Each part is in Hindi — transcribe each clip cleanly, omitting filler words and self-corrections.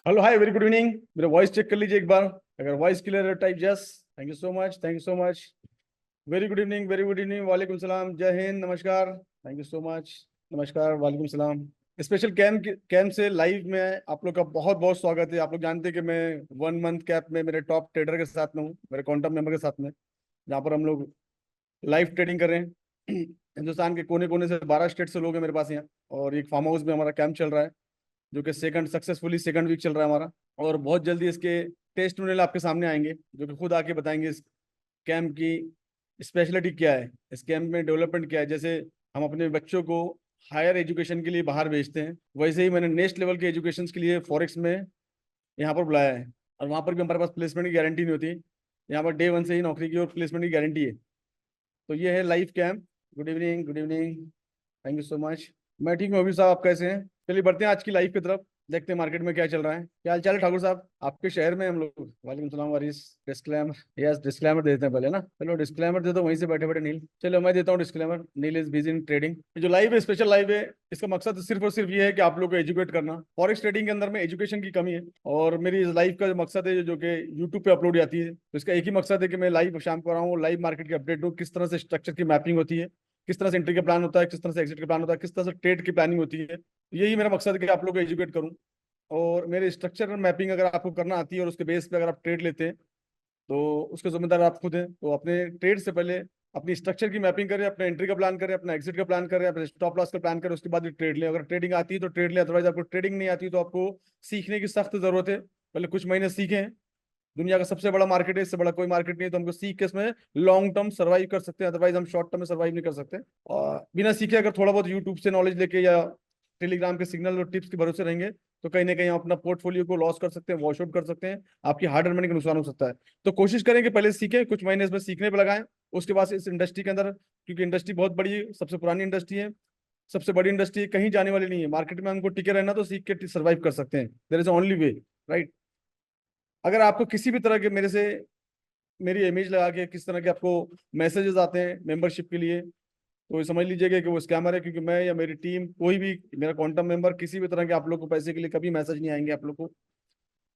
Hello hi very good evening. मेरा वॉइस चेक कर लीजिए एक बार। अगर वॉइस क्लियर है type yes. Thank you so much, thank you so much. Very good evening, very good evening. वालेकुम सलाम, जय हिंद, नमस्कार, थैंक यू सो मच। नमस्कार, वालेकुम सलाम। स्पेशल कैंप से लाइव में आप लोग का बहुत बहुत स्वागत है। आप लोग जानते हैं कि मैं 1 मंथ कैंप में मेरे टॉप ट्रेडर के साथ में हूँ, मेरे कॉन्टैक्ट मेंबर के साथ में, जहाँ पर हम लोग लाइव ट्रेडिंग कर रहे हैं। हिंदुस्तान के कोने कोने से 12 स्टेट से लोग हैं मेरे पास यहाँ। और एक फार्म हाउस में हमारा कैंप चल रहा है, जो कि सेकंड वीक चल रहा है हमारा। और बहुत जल्दी इसके टेस्टिमोनियल आपके सामने आएंगे, जो कि खुद आके बताएंगे इस कैंप की स्पेशलिटी क्या है, इस कैंप में डेवलपमेंट क्या है। जैसे हम अपने बच्चों को हायर एजुकेशन के लिए बाहर भेजते हैं, वैसे ही मैंने नेक्स्ट लेवल के एजुकेशन के लिए फॉरेक्स में यहाँ पर बुलाया है। और वहाँ पर भी हमारे पास प्लेसमेंट की गारंटी नहीं होती। यहाँ पर डे 1 से ही नौकरी की और प्लेसमेंट की गारंटी है। तो ये है live camp. Good evening, good evening, thank you so much. मैं ठीक हूँ, अभी साहब आप कैसे हैं? चलिए बढ़ते हैं आज की लाइफ की तरफ, देखते हैं मार्केट में क्या चल रहा है। क्या हाल चाल है ठाकुर साहब, आपके शहर में हम लोग? वालेकुम सलाम वारिस। डिस्क्लेमर, यस डिस्क्लेमर दे देते हैं पहले ना। चलो डिस्क्लेमर दे दो वहीं से बैठे बैठे नील। चलो मैं देता हूँ disclaimer. Neel is busy in trading. जो लाइव है, स्पेशल लाइव है, इसका मकसद सिर्फ और सिर्फ ये है कि आप लोग को एजुकेट करना। फॉरेक्स ट्रेडिंग के अंदर में एजुकेशन की कमी है, और मेरी इस लाइव का जो मकसद है, जो कि यूट्यूब पे अपलोड आती है, तो इसका एक ही मकसद है कि मैं लाइव शाम को आ रहा हूँ, लाइव मार्केट की अपडेट दूँ, किस तरह से स्ट्रक्चर की मैपिंग होती है, किस तरह से एंट्री का प्लान होता है, किस तरह से एग्जिट का प्लान होता है, किस तरह से ट्रेड की प्लानिंग होती है। यही मेरा मकसद है कि आप लोग को एजुकेट करूं। और मेरे स्ट्रक्चर मैपिंग अगर आपको करना आती है और उसके बेस पे अगर आप ट्रेड लेते हैं, तो उसके जिम्मेदार आप खुद हैं। तो अपने ट्रेड से पहले अपनी स्ट्रक्चर की मैपिंग करें, अपने एंट्री का प्लान करें, अपना एग्जिट का प्लान करें, अपने स्टॉप लॉस का प्लान करें, उसके बाद ट्रेड लें। अगर ट्रेडिंग आती है तो ट्रेड लें, अदरवाइज आपको ट्रेडिंग नहीं आती तो आपको सीखने की सख्त जरूरत है। पहले कुछ महीने सीखें। दुनिया का सबसे बड़ा मार्केट है, इससे बड़ा कोई मार्केट नहीं है। तो हमको सीख के इसमें लॉन्ग टर्म सर्वाइव कर सकते हैं, अदरवाइज हम शॉर्ट टर्म में सर्वाइव नहीं कर सकते। और बिना सीखे अगर थोड़ा बहुत यूट्यूब से नॉलेज लेके या टेलीग्राम के सिग्नल और टिप्स के भरोसे रहेंगे, तो कहीं ना कहीं हम अपना पोर्टफोलियो को लॉस कर सकते हैं, वॉश आउट कर सकते हैं, आपकी हार्ड अर्न मनी का नुकसान हो सकता है। तो कोशिश करें कि पहले सीखें, कुछ महीने इसमें सीखने पर लगाएं। उसके बाद इस इंडस्ट्री के अंदर, क्योंकि इंडस्ट्री बहुत बड़ी है, सबसे पुरानी इंडस्ट्री है, सबसे बड़ी इंडस्ट्री है, कहीं जाने वाली नहीं है। मार्केट में हमको टिके रहना, तो सीख के सर्वाइव कर सकते हैं। There is only way, right. अगर आपको किसी भी तरह के मेरे से, मेरी इमेज लगा के किस तरह के आपको मैसेजेस आते हैं मेंबरशिप के लिए, तो ये समझ लीजिएगा कि वो स्कैमर है। क्योंकि मैं या मेरी टीम, कोई भी मेरा कॉन्टैक्ट मेंबर, किसी भी तरह के आप लोग को पैसे के लिए कभी मैसेज नहीं आएंगे। आप लोग को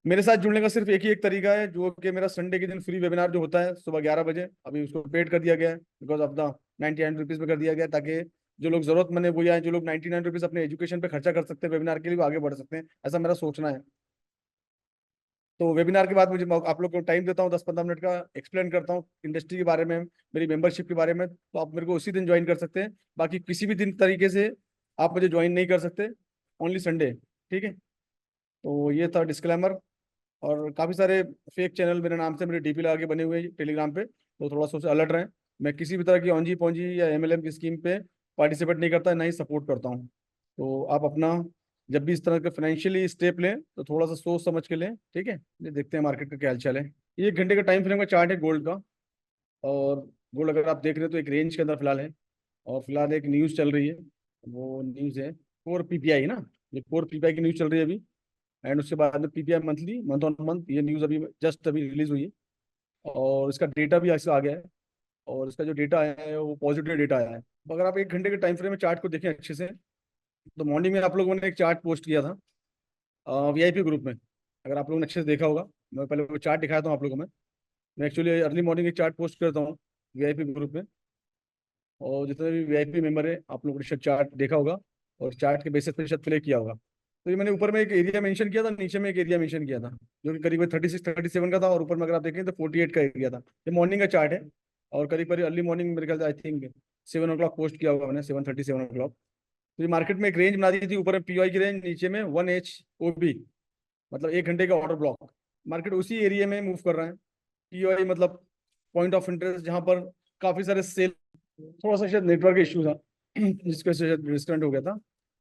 मेरे साथ जुड़ने का सिर्फ एक ही एक तरीका है, जो कि मेरा संडे के दिन फ्री वेबिनार जो होता है सुबह 11 बजे, अभी उसको पेड कर दिया गया है, बिकॉज ऑफ द 99 रुपीज़ में कर दिया गया है, ताकि जो लोग जरूरतमंद है वो आए, जो लोग 99 रुपीज़ अपने एजुकेशन पे खर्चा कर सकते हैं वेबिनार के लिए, वो आगे बढ़ सकते हैं। ऐसा मेरा सोचना है। तो वेबिनार के बाद मुझे आप लोग को टाइम देता हूँ 10-15 मिनट का, एक्सप्लेन करता हूँ इंडस्ट्री के बारे में, मेरी मेंबरशिप के बारे में। तो आप मेरे को उसी दिन ज्वाइन कर सकते हैं, बाकी किसी भी दिन तरीके से आप मुझे ज्वाइन नहीं कर सकते, ओनली संडे। ठीक है। तो ये था डिस्क्लेमर। और काफ़ी सारे फेक चैनल मेरे नाम से मेरे डीपी लगा के बने हुए हैं टेलीग्राम पे, तो थोड़ा सा उससे अलर्ट रहें। मैं किसी भी तरह की ऑनजी पॉन्जी या एमएलएम की स्कीम पे पार्टिसिपेट नहीं करता, ना ही सपोर्ट करता हूँ। तो आप अपना जब भी इस तरह का फाइनेंशियली स्टेप लें, तो थोड़ा सा सोच समझ के लें। ठीक है। ये देखते हैं मार्केट का क्या हाल चाल है। ये 1 घंटे का टाइम फ्रेम का चार्ट है गोल्ड का। और गोल्ड अगर आप देख रहे हैं तो एक रेंज के अंदर फिलहाल है। और फिलहाल एक न्यूज़ चल रही है, वो न्यूज़ है कोर पीपीआई ना। ये कोर पीपीआई की न्यूज़ चल रही है अभी। एंड उसके बाद में PPI monthly, month on month, ये न्यूज़ अभी जस्ट अभी रिलीज हुई है। और इसका डेटा भी ऐसा आ गया है। और इसका जो डेटा आया है वो पॉजिटिव डेटा आया है। तो अगर आप 1 घंटे के टाइम फ्रेम में चार्ट को देखें अच्छे से, तो मॉर्निंग में आप लोगों ने एक चार्ट पोस्ट किया था वीआईपी ग्रुप में, अगर आप लोगों ने अच्छे से देखा होगा। मैं पहले वो चार्ट दिखाया था आप लोगों में। मैं एक्चुअली अर्ली मॉर्निंग एक चार्ट पोस्ट करता हूँ वीआईपी ग्रुप में, और जितने भी वीआईपी मेंबर है आप लोगों ने शायद चार्ट देखा होगा, और चार्ट के बेसिस पे शायद प्ले किया होगा। तो ये मैंने ऊपर में एक एरिया मेंशन किया था, नीचे में एक एरिया मेंशन किया था, जो कि करीब 36-37 का था, और ऊपर में अगर आप देखें तो 48 का एरिया था। ये मॉर्निंग का चार्ट है। और करीब करीब अर्ली मॉर्निंग मेरे ख्याल से आई थिंक 7 o'clock पोस्ट किया होगा मैंने, 7:30 7 o'clock। तो ये मार्केट में एक रेंज बना दी थी, ऊपर में पीवाई की रेंज, नीचे में 1 HOB, मतलब 1 घंटे का ऑर्डर ब्लॉक। मार्केट उसी एरिया में मूव कर रहा है। पीओआई मतलब पॉइंट ऑफ इंटरेस्ट, जहां पर काफी सारे सेल, थोड़ा सा शायद नेटवर्क इशू था जिसके से शायद डिस्कनेक्ट हो गया था।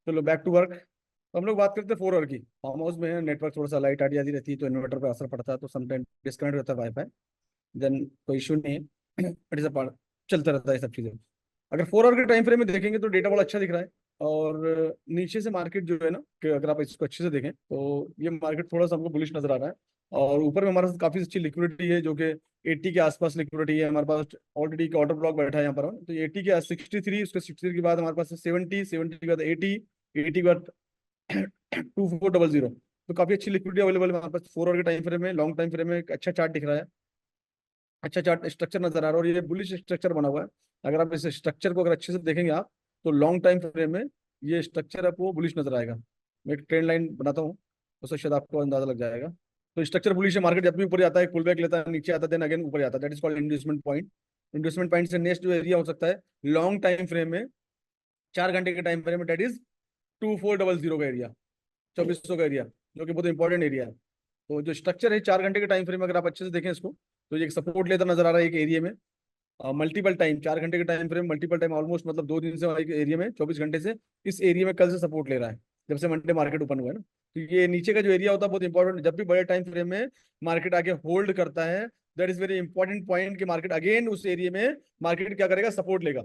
चलो बैक टू वर्क। तो हम लोग बात करते हैं 4 आवर की। फार्म हाउस में है, नेटवर्क थोड़ा सा लाइट आती जाती रहती है, तो इन्वर्टर पे असर पड़ता है, तो समटाइम डिस्कनेक्ट रहता है वाईफाई। देन कोई इशू नहीं है। इट इज अ पार्ट, चलता रहता है ये सब चीज़ें। अगर 4 आवर के टाइम फ्रेम में देखेंगे तो डेटा बड़ा अच्छा दिख रहा है। और नीचे से मार्केट जो है ना, कि अगर आप इसको अच्छे से देखें तो ये मार्केट थोड़ा सा हमको बुलिश नजर आ रहा है। और ऊपर में हमारे पास काफी अच्छी लिक्विडिटी है, जो कि 80 के आसपास लिक्विडिटी है हमारे पास। ऑलरेडी एक ऑर्डर ब्लॉक बैठा है यहाँ पर, तो 80 के 63, उसके 63 के बाद हमारे पास 70, 70 के बाद 80, 80 के बाद 2400। तो काफी अच्छी लिक्विडिटी अवेलेबल है हमारे पास। 4 आवर के टाइम फ्रेम में, लॉन्ग टाइम फ्रेम में एक अच्छा चार्ट दिख रहा है, अच्छा चार्ट स्ट्रक्चर नजर आ रहा है, और ये बुलिश स्ट्रक्चर बना हुआ है। अगर आप इस स्ट्रक्चर को अगर अच्छे से देखेंगे आप, तो लॉन्ग टाइम फ्रेम में ये स्ट्रक्चर आपको बुलिश नजर आएगा। मैं एक ट्रेंड लाइन बनाता हूँ, उससे शायद आपको अंदाजा लग जाएगा। तो स्ट्रक्चर बुलिश है, मार्केट जब भी ऊपर जाता है पुल बैक लेता है, नीचे आता है, देन अगेन ऊपर जाता है, that is called investment point. Investment point से नेक्स्ट जो एरिया हो सकता है लॉन्ग टाइम फ्रेम में, 4 घंटे के टाइम फ्रेम में, दैट इज 2400 का एरिया, 2400 का एरिया, जो कि बहुत इंपॉर्टेंट एरिया है। तो जो स्ट्रक्चर है 4 घंटे के टाइम फ्रेम में, अगर आप अच्छे से देखें इसको, तो ये एक सपोर्ट लेता नजर आ रहा है एक एरिया में, मल्टीपल टाइम, 4 घंटे के time frame, multiple time, almost मतलब 2 दिन से एक एरिया में, 24 घंटे से इस एरिया में कल से सपोर्ट ले रहा है, जब से मंडे मार्केट ओपन हुआ है ना। तो ये नीचे का जो एरिया होता है बहुत इंपॉर्टेंट, जब भी बड़े टाइम फ्रेम में मार्केट आगे होल्ड करता है, that is very important point कि मार्केट अगेन उस एरिया में मार्केट क्या करेगा, सपोर्ट लेगा।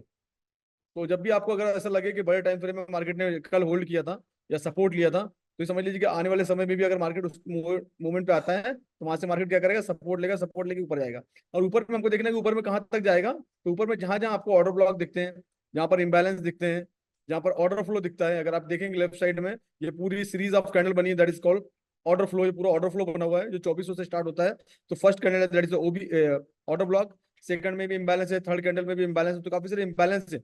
तो जब भी आपको अगर ऐसा लगे कि बड़े टाइम फ्रेम में मार्केट ने कल होल्ड किया था या सपोर्ट लिया था, तो ये समझ लीजिए कि आने वाले समय में भी अगर मार्केट उस मूवमेंट पे आता है, तो वहां से मार्केट क्या करेगा, सपोर्ट लेगा, सपोर्ट लेके ऊपर जाएगा। और ऊपर में हमको देखना है कि ऊपर में कहाँ तक जाएगा। तो ऊपर में जहां जहां आपको ऑर्डर ब्लॉक दिखते हैं, जहां पर इंबैलेंस दिखते हैं, जहां पर ऑर्डर फ्लो दिखता है, अगर आप देखेंगे लेफ्ट साइड में ये पूरी सीरीज ऑफ कैंडल बनी है, that is called order flow. ये पूरा ऑर्डर फ्लो बना हुआ है जो 2400 से स्टार्ट होता है। तो फर्स्ट कैंडल है that is OB order block, second में भी इंबैलेंस है, थर्ड कैंडल में भी इंबैलेंस है, तो काफी सारे इंबैलेंस है।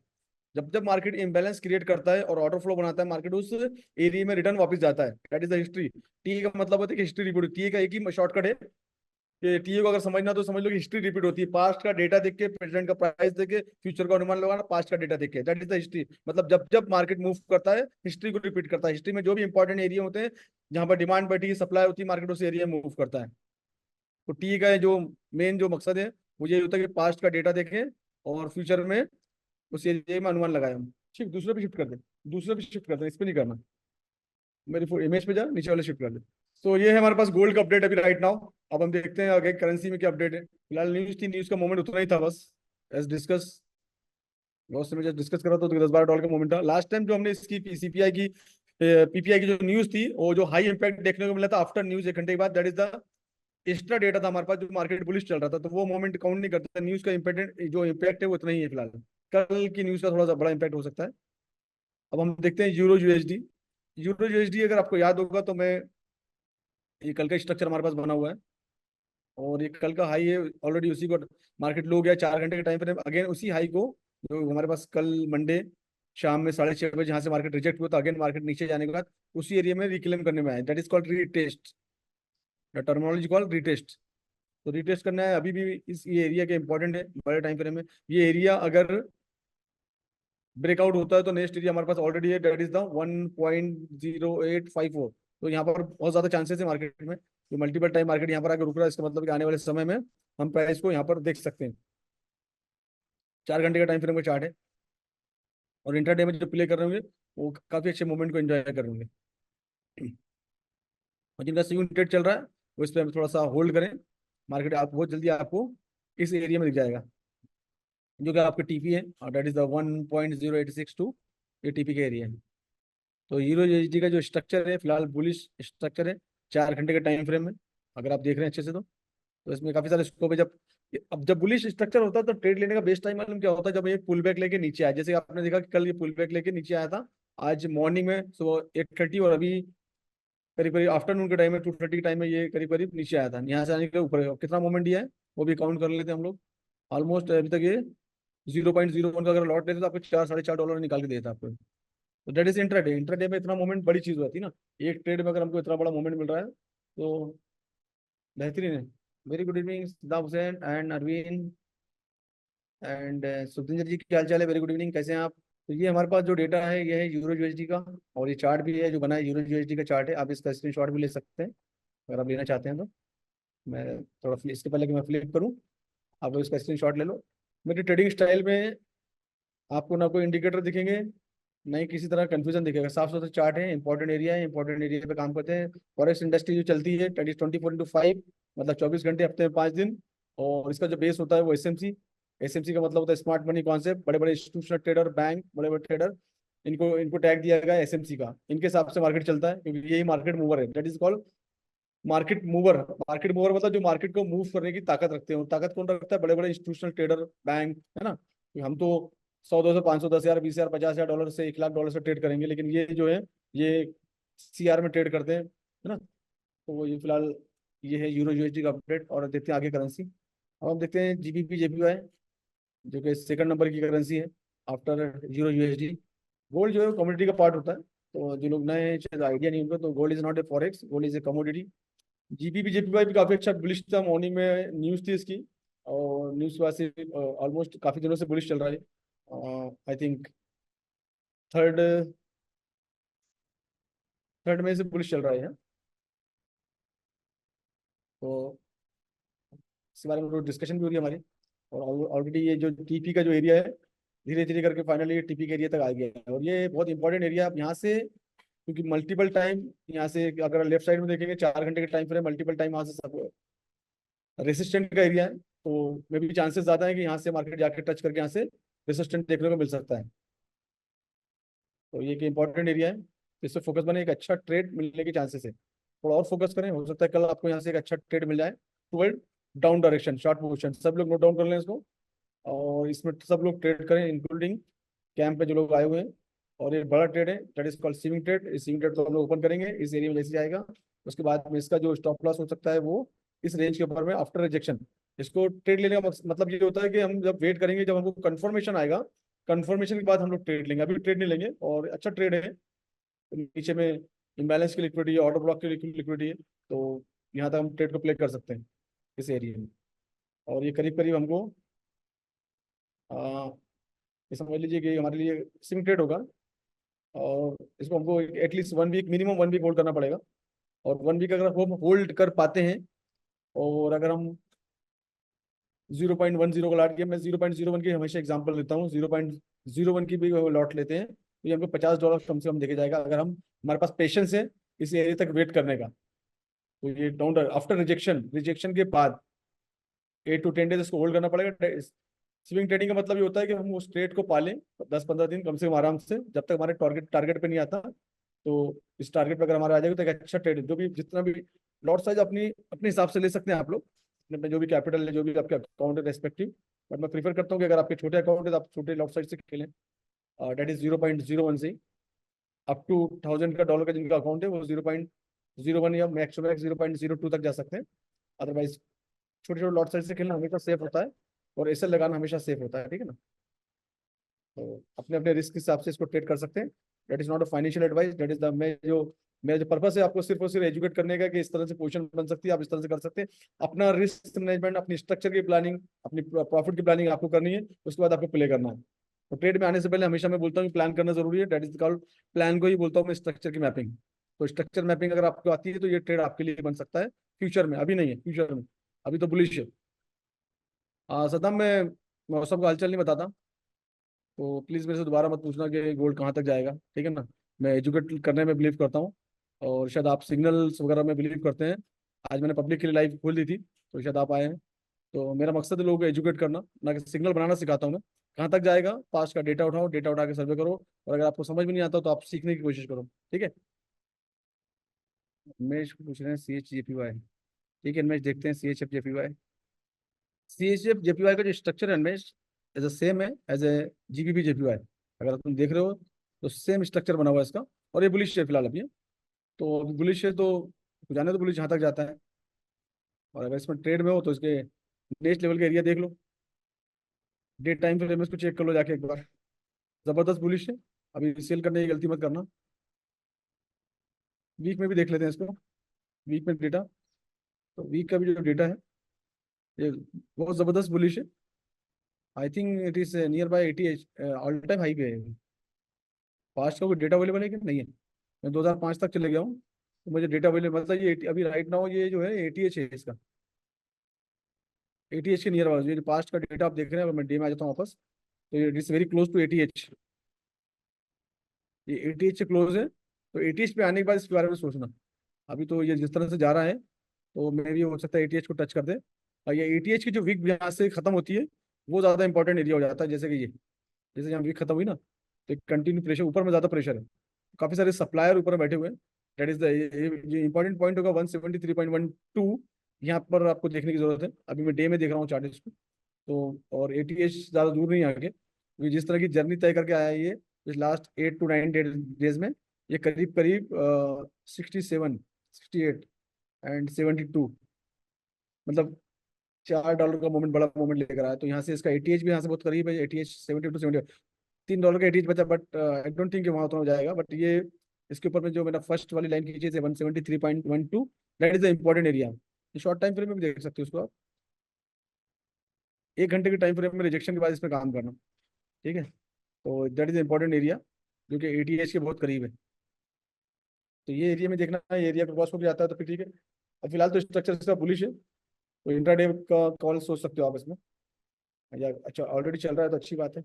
जब जब मार्केट इंबैलेंस क्रिएट करता है और ऑर्डर फ्लो बनाता है, मार्केट उस एरिया में रिटर्न वापस जाता है, that is the history. T का मतलब होता है कि हिस्ट्री रिपीट, टी का एक ही शॉर्टकट है कि टी को अगर समझना तो समझ लो कि हिस्ट्री रिपीट होती है, पास्ट का डेटा देख के, प्रेजेंट का प्राइस देख के, फ्यूचर का अनुमान लगाना, पास्ट का डेटा देख के, दैट इज द हिस्ट्री। मतलब जब जब मार्केट मूव करता है हिस्ट्री को रिपीट करता है। हिस्ट्री में जो भी इंपॉर्टेंट एरिया होते हैं जहां पर डिमांड बढ़ती है, सप्लाई होती है, मार्केट उस एरिया में मूव करता है। तो टी का जो मेन जो मकसद है वो ये होता है कि पास्ट का डेटा देखें और फ्यूचर में उस एरिया में अनुमान लगाए हम। ठीक, दूसरे पे शिफ्ट कर दे, दूसरे पे शिफ्ट कर दे, इस पे नहीं करना, मेरी इमेज पे जा, नीचे वाले शिफ्ट कर दे। तो ये है हमारे पास गोल्ड का अपडेट अभी राइट नाउ। अब हम देखते हैं आगे करेंसी में क्या अपडेट है। फिलहाल न्यूज थी, न्यूज का मोमेंट उतना ही था बस, एज डिस्कस, बहुत समय जब डिस्कस करा तो 10-12 डॉलर का मोमेंट था लास्ट टाइम। जो हमने इसकी सीपीआई की पीपीआई की जो न्यूज थी, वो जो हाई इंपैक्ट देखने को मिला था आफ्टर न्यूज 1 घंटे के बाद, that is the extra data था हमारे पास, जो मार्केट बुलिश चल रहा था, तो वो मोमेंट काउंट नहीं करता। न्यूज का इम्पोर्टेंट जो इम्पैक्ट है वो इतना ही है फिलहाल। कल की न्यूज का थोड़ा सा बड़ा इम्पैक्ट हो सकता है। अब हम देखते हैं यूरो यूएसडी। यूरो यूएसडी अगर आपको याद होगा तो मैं, ये कल का स्ट्रक्चर हमारे पास बना हुआ है, और ये कल का हाई है, ऑलरेडी उसी को मार्केट लो गया 4 घंटे के टाइम फ्रेम, अगेन उसी हाई को जो हमारे पास कल मंडे शाम में 6:30 बजे जहाँ से मार्केट रिजेक्ट हुआ, तो अगेन मार्केट नीचे जाने के बाद उसी एरिया में रिक्लेम करने में आया, that is called retest, terminology called retest. तो रीटेस्ट करना है अभी भी, इस ये एरिया के इंपॉर्टेंट है बड़े टाइम फ्रेम में। ये एरिया अगर ब्रेकआउट होता है तो नेक्स्ट एरिया हमारे पास ऑलरेडी है, दैट इज द 1.0854। तो यहाँ पर बहुत ज्यादा चांसेस है मार्केट में, जो मल्टीपल टाइम मार्केट यहाँ पर आकर रुक रहा है, इसका मतलब कि आने वाले समय में हम प्राइस को यहाँ पर देख सकते हैं। 4 घंटे का टाइम फ्रेम का चार्ट है, और इंट्राडे में जो प्ले कर रहे होंगे वो काफी अच्छे मोमेंट को एंजॉय कर रहे होंगे। और जिनका स्विंग ट्रेड चल रहा है वो इस पर थोड़ा सा होल्ड करें, मार्केट आप बहुत जल्दी आपको इस एरिया में दिख जाएगा, जो कि आपके टीपी है, और दैट इज द 1.0862, ये टीपी का एरिया है। तो हीरो यूएसडी का जो स्ट्रक्चर है फिलहाल बुलिश स्ट्रक्चर है, 4 घंटे के टाइम फ्रेम में, अगर आप देख रहे हैं अच्छे से तो इसमें काफी सारे स्कोप है। जब अब जब बुलिश स्ट्रक्चर होता है तो ट्रेड लेने का बेस्ट टाइम मालूम क्या होता है, जब ये पुल बैक लेके नीचे आया, जैसे आपने देखा कि कल ये पुल बैक लेके नीचे आया था, आज मॉर्निंग में सुबह 8:30, और अभी करीब करीब आफ्टरनून के टाइम में 2:30 के टाइम में ये करीब करीब नीचे आया था। यहाँ से आने के ऊपर कितना मोमेंट दिया है वो भी काउंट कर लेते हैं हम लोग। ऑलमोस्ट अभी तक ये 0.01 का अगर लॉट लेते तो आपको 4-4.5 डॉलर निकाल के देता आपको। तो दैट इज इंट्राडे। इंट्राडे में इतना मोमेंट बड़ी चीज होती है ना, एक ट्रेड में अगर हमको इतना बड़ा मोमेंट मिल रहा है तो बेहतरीन है। Very good evening Siddharth Hussain and Arvind and Sukhwinder ji, क्या हाल चाल है, वेरी गुड इवनिंग, कैसे हैं आप। तो ये हमारे पास जो डेटा है ये है यूरो यूएसडी का, और ये चार्ट भी है जो बना है, यूरो यूएसडी का चार्ट है, आप इसका स्क्रीनशॉट भी ले सकते हैं अगर आप लेना चाहते हैं तो। मैं थोड़ा इसके पहले कि मैं फ्लिप करूँ, आप लोग इसका स्क्रीनशॉट ले लो। मेरी ट्रेडिंग स्टाइल में आपको ना कोई इंडिकेटर दिखेंगे, नहीं किसी तरह कंफ्यूजन दिखेगा, साफ सुथरा चार्ट है, इंपॉर्टेंट एरिया है, इंपॉर्टेंट एरिया पे काम करते हैं। फॉरेक्स इंडस्ट्री जो चलती है 24/5, मतलब 24 घंटे, हफ्ते में 5 दिन। और इसका जो बेस होता है वो एसएमसी। एसएमसी का मतलब होता है स्मार्ट मनी कॉन्सेप्ट, बड़े बड़े इंस्टीट्यूशनल ट्रेडर, बैंक, बड़े बड़े ट्रेडर, इनको इनको टैग दिया गया एसएमसी का, इनके हिसाब से मार्केट चलता है, क्योंकि यही मार्केट मूवर है, that is called market mover. Market mover मतलब जो मार्केट को मूव करने की ताकत रखते हैं, और ताकत कौन रखता है, बड़े बड़े इंस्टीट्यूशनल ट्रेडर, बैंक, है ना। हम तो 100, 200, 500, 10,000, 20,000, 50,000 डॉलर से 1 लाख डॉलर से ट्रेड करेंगे, लेकिन ये जो है ये सीआर में ट्रेड करते हैं, है ना। तो ये फिलहाल ये है यूरो यूएसडी का अपडेट। और देखते हैं आगे करेंसी। अब हम देखते हैं जीबीपी जेपीवाई, जो कि सेकंड नंबर की करेंसी है आफ्टर यूरो यूएसडी। गोल्ड जो है कमोडिटी का पार्ट होता है, तो जो लोग नए शायद आइडिया नहीं उनको, तो gold is not a forex, gold is a commodity. GPP JPY भी काफी अच्छा बुलिश था, मॉर्निंग में न्यूज थी इसकी, और न्यूज के बाद से ऑलमोस्ट काफी दिनों से बुलिश चल रहा है। आई थिंक थर्ड थर्ड में से बुलिश चल रहा है। तो इसके बारे में डिस्कशन भी हो रही है हमारी। और ऑलरेडी ये जो टीपी का जो एरिया है, धीरे धीरे करके फाइनली ये टीपी के एरिया तक आ गया है, और ये बहुत इंपॉर्टेंट एरिया है। आप यहाँ से, क्योंकि मल्टीपल टाइम यहाँ से अगर लेफ्ट साइड में देखेंगे 4 घंटे के टाइम फ्रेम, मल्टीपल टाइम यहाँ से सब रेसिस्टेंट का एरिया है, तो मे भी चांसेस ज्यादा है कि यहाँ से मार्केट जाके टच करके यहाँ से रेसिस्टेंट देखने को मिल सकता है। तो ये एक इंपॉर्टेंट एरिया है, इससे फोकस बने, एक अच्छा ट्रेड मिलने के चांसेस है। थोड़ा और फोकस करें, हो सकता है कल आपको यहाँ से एक अच्छा ट्रेड मिल जाए toward down direction, short position. सब लोग नोट डाउन कर लें इसको, और इसमें सब लोग ट्रेड करें, इंक्लूडिंग कैंप पे जो लोग आए हुए हैं। और ये बड़ा ट्रेड है, that is called swing trade. इस स्विंग ट्रेड को हम लोग ओपन करेंगे इस एरिया में जैसे जाएगा, उसके बाद में इसका जो स्टॉप लॉस हो सकता है वो इस रेंज के ऊपर में आफ्टर रिजेक्शन। इसको ट्रेड लेने का मतलब ये होता है कि हम जब वेट करेंगे, जब हमको कंफर्मेशन आएगा, कंफर्मेशन के बाद हम लोग ट्रेड लेंगे, अभी ट्रेड नहीं लेंगे। और अच्छा ट्रेड है, नीचे में इम्बैलेंस की लिक्विडिटी है, ऑर्डर ब्लॉक की लिक्विडिटी है, तो यहाँ तक हम ट्रेड को प्ले कर सकते हैं इस एरिया में। और ये करीब करीब हमको ये समझ लीजिए कि हमारे लिए स्विंग ट्रेड होगा, और इसको हमको at least 1 week, minimum 1 week hold करना पड़ेगा। और 1 वीक अगर हम होल्ड कर पाते हैं, और अगर हम 0.10 को लॉट किया, मैं 0.01 की हमेशा एग्जांपल देता हूँ, 0.01 की भी लॉट लेते हैं तो ये हमको $50 कम से कम देके जाएगा, अगर हम, हमारे पास पेशेंस है इस एरिया तक वेट करने का। तो ये डाउन आफ्टर रिजेक्शन, रिजेक्शन के बाद 8 to 10 डेज इसको होल्ड करना पड़ेगा। स्विंग ट्रेडिंग का मतलब ये होता है कि हम उस ट्रेड को पालें 10-15 दिन कम से कम आराम से, जब तक हमारे टारगेट टारगेट पे नहीं आता। तो इस टारगेट पे अगर हमारा आ जाएगा तो एक अच्छा ट्रेड, जो भी जितना भी लॉट साइज अपनी अपने हिसाब से ले सकते हैं आप लोग, अपने जो भी कैपिटल है, जो भी आपके अकाउंट है रेस्पेक्टिव। बट मैं प्रीफर करता हूँ कि अगर आपके छोटे अकाउंट है तो आप छोटे लॉट साइज से खेलें, डेट इज 0.01 से अप टू 1000 का डॉलर का जिनका अकाउंट है वो 0.01 या मैक्स टू मैक्स 0.02 तक जा सकते हैं। अदरवाइज छोटे छोटे लॉट साइज से खेलना हमेशा सेफ होता है, और ऐसे लगाना हमेशा सेफ होता है, ठीक है ना। तो अपने अपने रिस्क के हिसाब से इसको ट्रेड कर सकते हैं। That is not a financial advice, that is the मेरा जो पर्पस है आपको सिर्फ और सिर्फ एजुकेट करने का, कि इस तरह से पोजीशन बन सकती है, आप इस तरह से कर सकते हैं। अपना रिस्क मैनेजमेंट, अपनी स्ट्रक्चर की प्लानिंग, अपनी प्रॉफिट की प्लानिंग आपको करनी है, उसके बाद आपको प्ले करना है। तो ट्रेड में आने से पहले हमेशा मैं बोलता हूँ प्लान करना जरूरी है, दैट इज कॉल्ड, प्लान को ही बोलता हूँ मैं स्ट्रक्चर की मैपिंग। तो स्ट्रक्चर मैपिंग अगर आपको आती है तो ये ट्रेड आपके लिए बन सकता है फ्यूचर में, अभी नहीं है, फ्यूचर में। अभी तो बुलिश है। सदाम, मैं मौसम का हलचल नहीं बताता, तो प्लीज़ मेरे से दोबारा मत पूछना कि गोल्ड कहाँ तक जाएगा, ठीक है ना। मैं एजुकेट करने में बिलीव करता हूँ, और शायद आप सिग्नल्स वगैरह में बिलीव करते हैं। आज मैंने पब्लिक के लिए लाइव खोल दी थी, तो शायद आप आए हैं। तो मेरा मकसद है लोगों को एजुकेट करना, ना कि सिग्नल बनाना सिखाता हूँ मैं। कहाँ तक जाएगा, पास्ट का डेटा उठाओ, डेटा उठा के सर्वे करो, और अगर आपको समझ में नहीं आता तो आप सीखने की कोशिश करो, ठीक है। उमेश पूछ रहे हैं CHJPY, ठीक है उमेश, देखते हैं CHFJPY। CHFJPY का जो स्ट्रक्चर है उमेश, एज अ सेम है एज ए GBP JPY। अगर तुम देख रहे हो तो सेम स्ट्रक्चर बना हुआ है इसका, और ये बुलिश है फिलहाल अभी। तो अभी बुलिश है तो जाने तो बुलिश जहाँ तक जाता है। और अगर इसमें ट्रेड में हो तो इसके नेक्स्ट लेवल का एरिया देख लो, डे टाइम फ्रेम इसको चेक कर लो जाके एक बार, जबरदस्त बुलिश है। अभी सेल करने की गलती मत करना। वीक में भी देख लेते हैं इसको, वीक में डेटा। तो वीक का भी जो डेटा है ये बहुत जबरदस्त बुलिश है। I think it is near by 80 all time high पे है। पास्ट का कोई डेटा अवेलेबल है कि नहीं है? मैं 2005 तक चले गया हूँ, तो मुझे डेटा अवेलेबल मतलब ये अभी राइट नाउ ये जो है ATH है इसका, ATH के नियर बाय। ये जो पास्ट का डेटा आप देख रहे हैं, अगर मैं डे में आ जाता हूँ वापस, तो ये it is very close to ATH। ये ATH से क्लोज है, तो ATH पे आने के बाद इसके बारे में सोचना। अभी तो ये जिस तरह से जा रहा है, तो मे भी हो सकता है ATH को टच कर दे। और ये ATH की जो वीक यहाँ से खत्म होती है, वो ज्यादा इंपॉर्टेंट एरिया हो जाता है। जैसे कि ये, जैसे यहाँ वीक खत्म हुई ना, तो कंटिन्यू प्रेशर ऊपर में ज्यादा प्रेशर है, काफी सारे सप्लायर ऊपर बैठे हुए हैं। दैट इज द ये इंपॉर्टेंट पॉइंट होगा 173.12, यहाँ पर आपको देखने की जरूरत है। अभी मैं डे में देख रहा हूँ चार्ट इसको, तो और ATH ज्यादा दूर नहीं है आगे, क्योंकि जिस तरह की जर्नी तय करके आया है ये इस लास्ट 8 to 9 डेज में, ये करीब करीब 67, 68 एंड 72, मतलब $4 का मूवमेंट, बड़ा मूवमेंट लेकर आया। तो यहाँ से इसका एटीएच भी यहाँ से बहुत करीब है, एटीएच 72 $3 का एटीएच बचा, बट आई डोंट थिंक वहाँ उतना हो जाएगा। बट ये इसके ऊपर में जो मेरा फर्स्ट वाली लाइन खींची है 173.12, that is the important area. Short time frame में भी देख सकते हो उसको आप, 1 घंटे के टाइम फ्रेम में रिजेक्शन के बाद इस पर काम करना, ठीक है। तो दैट इज इंपॉर्टेंट एरिया जो कि एटीएच के बहुत करीब है। तो ये एरिया में देखना है, ये एरिया क्रॉस होकर आता है तो फिर ठीक है। अब फिलहाल तो स्ट्रक्चर इसका बुलिश है, तो इंट्राडे का कॉल सोच सकते हो आप इसमें, या अच्छा ऑलरेडी चल रहा है तो अच्छी बात है।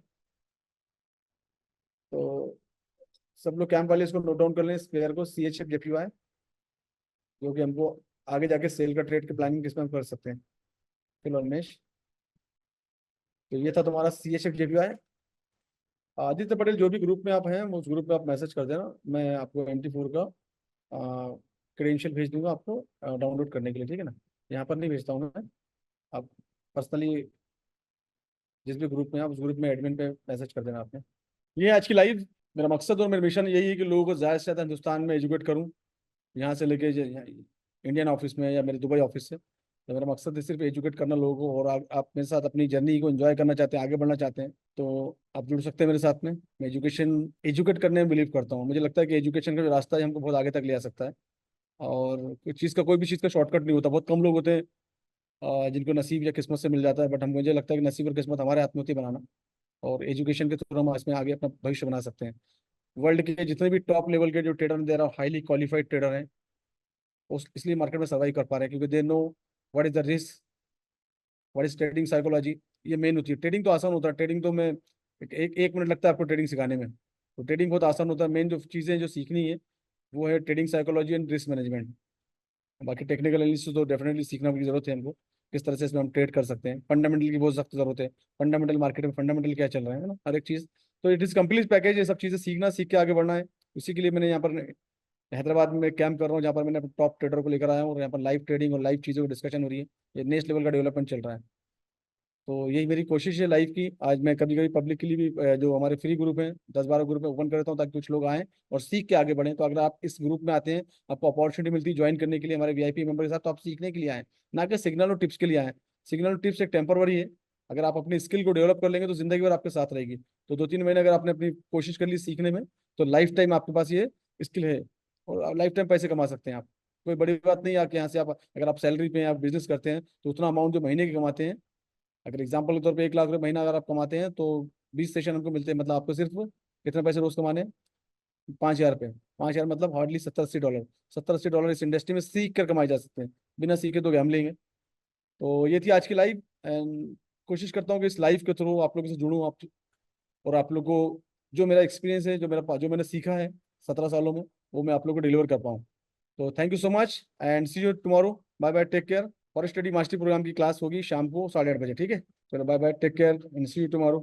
तो सब लोग कैंप वाले इसको नोट डाउन कर लें, इस पेयर को CHF JPY, जो कि हमको आगे जाके सेल का ट्रेड की प्लानिंग किस में हम कर सकते हैं। फिलहाल उन्मेश, तो ये था तुम्हारा CHF JPY। आदित्य पटेल, जो भी ग्रुप में आप हैं उस ग्रुप में आप मैसेज कर देना, मैं आपको MT4 का क्रेडेंशियल भेज दूंगा आपको डाउनलोड करने के लिए, ठीक है ना। यहाँ पर नहीं भेजता हूँ मैं, आप पर्सनली जिस भी ग्रुप में आप उस ग्रुप में एडमिन पे मैसेज कर देना आपने। ये है आज की लाइव। मेरा मकसद और मेरा मिशन यही है कि लोगों को ज़्यादा से ज़्यादा हिंदुस्तान में एजुकेट करूँ, यहाँ से लेके इंडियन ऑफिस में या मेरे दुबई ऑफिस से। तो मेरा मकसद है सिर्फ एजुकेट करना लोगों को, और आप मेरे साथ अपनी जर्नी को एंजॉय करना चाहते हैं, आगे बढ़ना चाहते हैं, तो आप जुड़ सकते हैं मेरे साथ में। मैं एजुकेट करने में बिलीव करता हूँ। मुझे लगता है कि एजुकेशन का जो रास्ता है हमको बहुत आगे तक ले आ सकता है, और कोई भी चीज़ का शॉर्टकट नहीं होता। बहुत कम लोग होते हैं जिनको नसीब या किस्मत से मिल जाता है, बट हम मुझे लगता है कि नसीब और किस्मत हमारे हाथ में होती है बनाना, और एजुकेशन के थ्रू हम इसमें आगे अपना भविष्य बना सकते हैं। वर्ल्ड के जितने भी टॉप लेवल के जो ट्रेडर हैं, there are highly qualified trader हैं, उस इसलिए मार्केट में सर्वाइव कर पा रहे हैं, क्योंकि they know what is the risk, what is trading psychology. ये मेन होती है। ट्रेडिंग तो आसान होता है, ट्रेडिंग तो मैं एक मिनट लगता है आपको ट्रेडिंग सिखाने में, तो ट्रेडिंग बहुत आसान होता है। मेन जो चीज़ें जो सीखनी है वो है trading psychology and risk management. बाकी टेक्निकल एनालिसिस तो डेफिनेटली सीखना की जरूरत है हमको, किस तरह से इसमें हम ट्रेड कर सकते हैं। फंडामेंटल की बहुत सख्त जरूरत है, फंडामेंटल मार्केट में फंडामेंटल क्या चल रहा है ना, हर एक चीज़। तो इट इज़ कंप्लीट पैकेज, ये सब चीज़ें सीखना, सीख के आगे बढ़ना है। उसी के लिए मैंने यहाँ पर हैदराबाद में कैंप कर रहा हूँ, जहाँ पर मैंने अपने टॉप ट्रेडर को लेकर आया हूँ, और यहाँ पर लाइव ट्रेडिंग और लाइव चीज़ों की डिस्कशन हो रही है। ये नेक्स्ट लेवल का डेवलपमेंट चल रहा है। तो यही मेरी कोशिश है लाइव की। आज मैं कभी कभी पब्लिक के लिए भी जो हमारे फ्री ग्रुप हैं 10-12 ग्रुप में ओपन कर देता हूँ, ताकि कुछ लोग आएँ और सीख के आगे बढ़ें। तो अगर आप इस ग्रुप में आते हैं, आपको अपॉर्चुनिटी मिलती है ज्वाइन करने के लिए हमारे VIP मेंबर के साथ, तो आप सीखने के लिए आएँ, ना कि सिग्नल और टिप्स के लिए आएँ। सिग्नल और टिप्स एक टेम्परवरी है, अगर आप अपनी स्किल को डेवलप कर लेंगे तो जिंदगी भर आपके साथ रहेगी। तो 2-3 महीने अगर आपने अपनी कोशिश कर ली सीखने में, तो लाइफ टाइम आपके पास ये स्किल है, और लाइफ टाइम पैसे कमा सकते हैं आप। कोई बड़ी बात नहीं है कि यहाँ से आप, अगर आप सैलरी पे आप बिजनेस करते हैं, तो उतना अमाउंट जो महीने के कमाते हैं, अगर एग्जाम्पल के तौर पे 1 लाख रुपए महीना अगर आप कमाते हैं, तो 20 सेशन हमको मिलते हैं, मतलब आपको सिर्फ कितने पैसे रोज कमाने हैं? 5,000 रुपये। 5,000 मतलब हार्डली $70-80। $70-80 इस इंडस्ट्री में सीख कर कमाए जा सकते हैं, बिना सीखे तो गैम्बलिंग है। तो ये थी आज की लाइव, एंड कोशिश करता हूँ कि इस लाइव के थ्रू आप लोगों से जुड़ूँ, आप और आप लोग को जो मेरा एक्सपीरियंस है, जो मैंने सीखा है 17 सालों में, वो मैं आप लोग को डिलीवर कर पाऊँ। तो thank you so much and see you tomorrow. Bye bye, take care. और स्टडी मास्टरी प्रोग्राम की क्लास होगी शाम को 8:30 बजे, ठीक है। चलो bye bye, take care and see you tomorrow.